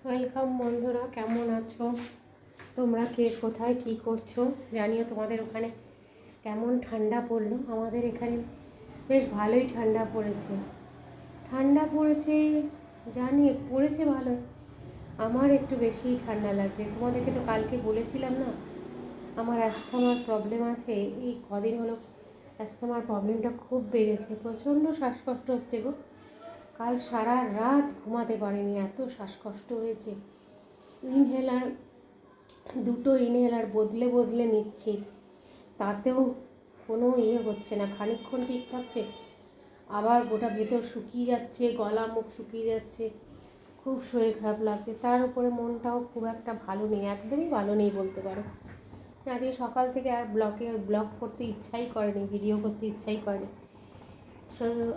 Welcome বন্ধুরা, কেমন আছো তোমরা? কে কোথায় কি করছো জানিও। তোমাদের ওখানে কেমন ঠান্ডা পড়লো? আমাদের এখানে বেশ ভালোই ঠান্ডা পড়েছে। জানি পড়েছে ভালো। আমার একটু বেশি ঠান্ডা লাগছে। তোমাদেরকে তো কালকে বলেছিলাম না, আমার অ্যাস্থমার প্রবলেম আছে। এই কদিন হলো অ্যাস্থমার প্রবলেমটা খুব বেড়েছে, প্রচণ্ড শ্বাসকষ্ট হচ্ছে গো। কাল সারা রাত ঘুমাতে পারিনি, এত শ্বাসকষ্ট হয়েছে। দুটো ইনহেলার বদলে বদলে নিচ্ছি, তাতেও কোনো হচ্ছে না। খানিকক্ষণ ঠিক থাকছে, আবার গোটা ভেতর শুকিয়ে যাচ্ছে, গলা মুখ শুকিয়ে যাচ্ছে, খুব শরীর খারাপ লাগছে। তার উপরে মনটাও খুব একটা ভালো নেই, একদমই ভালো নেই বলতে পারো। আজকে সকাল থেকে আর ব্লগ করতে ইচ্ছাই করেনি, ভিডিও করতে ইচ্ছাই করেনি।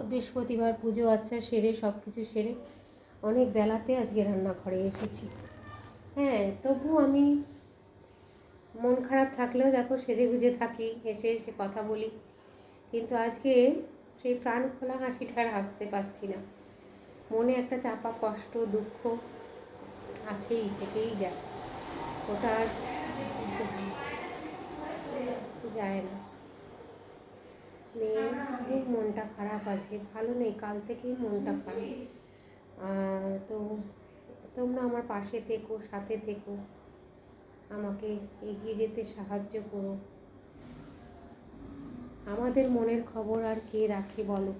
বৃহস্পতিবার পুজো আছে, সেরে সব কিছু সেরে অনেক বেলাতে আজকে রান্নাঘরে এসেছি। হ্যাঁ, তবু আমি মন খারাপ থাকলেও দেখো সেজে গুজে থাকি, হেসে হেসে কথা বলি, কিন্তু আজকে সেই প্রাণ খোলা হাসিটা আর হাসতে পারছি না। মনে একটা চাপা কষ্ট, দুঃখ আছেই, থেকেই যায়, ওটা আর যায় না। খুব মনটা খারাপ আছে, ভালো নেই, কাল থেকেই মনটা খারাপ। তো তোমরা আমার পাশে থেকো, সাথে থেকো, আমাকে এগিয়ে যেতে সাহায্য করো। আমাদের মনের খবর আর কে রাখে বলো?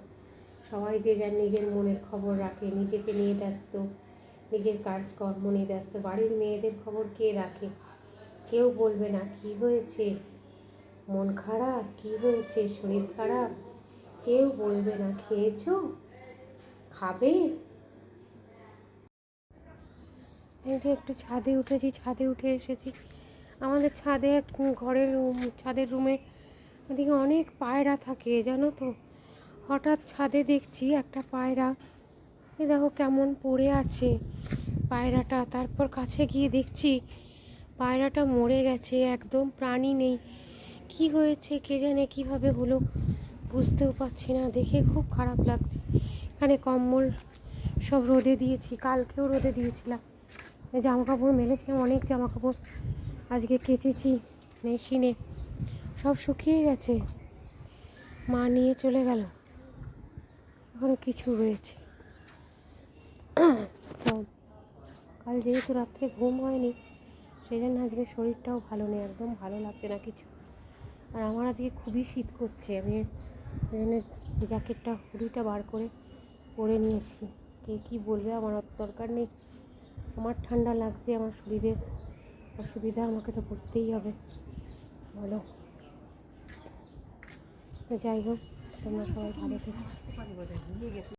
সবাই যে যার নিজের মনের খবর রাখে, নিজেকে নিয়ে ব্যস্ত, নিজের কাজকর্ম নিয়ে ব্যস্ত। বাড়ির মেয়েদের খবর কে রাখে? কেউ বলবে না কি হয়েছে, মন খারাপ, কি হয়েছে, শরীর খারাপ, কেউ বলবে না। খেয়েছো, খাবে। এই যে একটু ছাদে উঠেছি, ছাদে উঠে এসেছি। আমাদের ছাদে ঘরের ছাদের রুমে এদিকে অনেক পায়রা থাকে জানো তো। হঠাৎ ছাদে দেখছি একটা পায়রা, এ দেখো কেমন পড়ে আছে পায়রাটা। তারপর কাছে গিয়ে দেখছি পায়রাটা মরে গেছে, একদম প্রাণী নেই। কি হয়েছে কে জানে, কিভাবে হলো বুঝতেও পারছি না। দেখে খুব খারাপ লাগছে। এখানে কম্বল সব রোদে দিয়েছি, কালকেও রোদে দিয়েছিলাম। জামা কাপড় মেলেছিলাম, অনেক জামা কাপড় আজকে কেচেছি মেশিনে, সব শুকিয়ে গেছে। মা নিয়ে চলে গেল, এখনো কিছু রয়েছে। তো কাল যেহেতু রাত্রে ঘুম হয়নি, সেই জন্য আজকে শরীরটাও ভালো নেই, একদম ভালো লাগছে না কিছু। আর আমার আজকে খুবই শীত করছে, আমি সেই জন্য জ্যাকেটটা হুডিটা বার করে পরে নিয়েছি। কে কী বলবে আমার অত দরকার নেই। আমার ঠান্ডা লাগছে, আমার শরীরের অসুবিধা, আমাকে তো করতেই হবে বলো। যাই হোক, তোমরা সবাই ভালো থেকো।